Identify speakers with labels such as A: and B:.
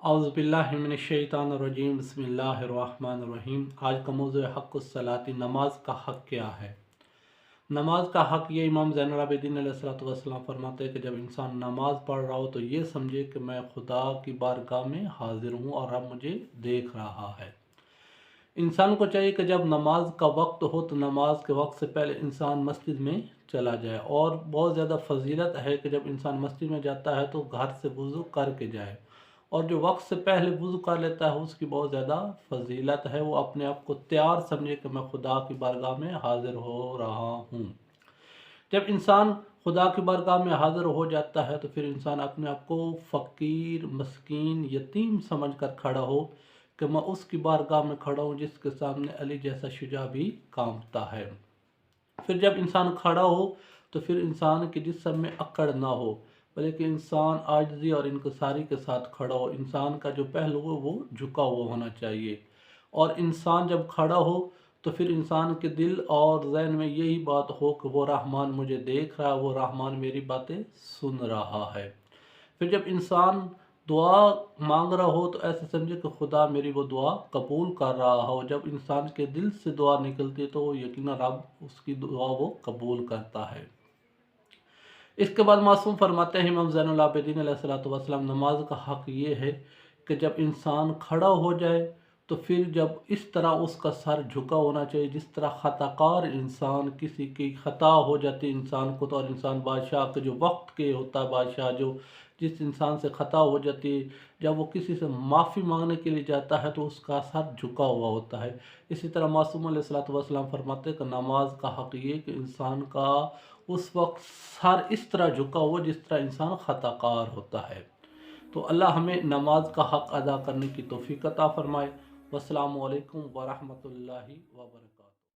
A: औज़ुबिल्लाहिमिनश्शैतानिर्रजीम बिस्मिल्लाहिर्रहमानिर्रहीम। आज का मौज़ू है हक़्क़ुस सलाती, नमाज का हक़ क्या है। नमाज का हक़ ये इमाम ज़ैनुल आबिदीन अलैहिस्सलाम फरमाते हैं कि जब इंसान नमाज पढ़ रहा हो तो ये समझे कि मैं खुदा की बारगाह में हाजिर हूँ और रब मुझे देख रहा है। इंसान को चाहिए कि जब नमाज का वक्त हो तो नमाज के वक्त से पहले इंसान मस्जिद में चला जाए, और बहुत ज़्यादा फजीलत है कि जब इंसान मस्जिद में जाता है तो घर से वज़ू करके जाए, और जो वक्त से पहले वज़ू कर लेता है उसकी बहुत ज़्यादा फजीलत है। वो अपने आप को तैयार समझे कि मैं खुदा की बारगाह में हाजिर हो रहा हूँ। जब इंसान खुदा की बारगाह में हाजिर हो जाता है तो फिर इंसान अपने आप को फ़कीर, मस्कीन, यतीम समझ कर खड़ा हो कि मैं उसकी बारगाह में खड़ा हूँ जिसके सामने अली जैसा शुजा भी कांपता है। फिर जब इंसान खड़ा हो तो फिर इंसान के जिस्म में अकड़ ना हो, बल्कि इंसान आजिज़ी और इनकिसारी के साथ खड़ा हो। इंसान का जो पहलू हो वो झुका हुआ होना चाहिए, और इंसान जब खड़ा हो तो फिर इंसान के दिल और ज़हन में यही बात हो कि वो रहमान मुझे देख रहा है, वो रहमान मेरी बातें सुन रहा है। फिर जब इंसान दुआ मांग रहा हो तो ऐसे समझे कि खुदा मेरी वो दुआ कबूल कर रहा हो। जब इंसान के दिल से दुआ निकलती है तो वो यकीनन रब उसकी दुआ वो कबूल करता है। इसके बाद मासूम फरमाते हैं इमाम ज़ैनुल आबिदीन अलैहिस्सलाम, नमाज का हक़ ये है कि जब इंसान खड़ा हो जाए तो फिर जब इस तरह उसका सर झुका होना चाहिए जिस तरह ख़ताकार इंसान, किसी की ख़ता हो जाती इंसान को तो, और इंसान बादशाह के जो वक्त के होता है, बादशाह जो जिस इंसान से ख़ता हो जाती है, जब वो किसी से माफ़ी मांगने के लिए जाता है तो उसका सर झुका हुआ होता है। इसी तरह मासूम अलैहिस्सलाम फरमाते हैं कि नमाज का हक़ ये कि इंसान का उस वक्त सर इस तरह झुका हुआ जिस तरह इंसान ख़ताकार होता है। तो अल्लाह हमें नमाज का हक़ अदा करने की तौफ़ीक़ अता फ़रमाए। वस्सलामु अलैकुम वरहमतुल्लाहि वबरकातुहू।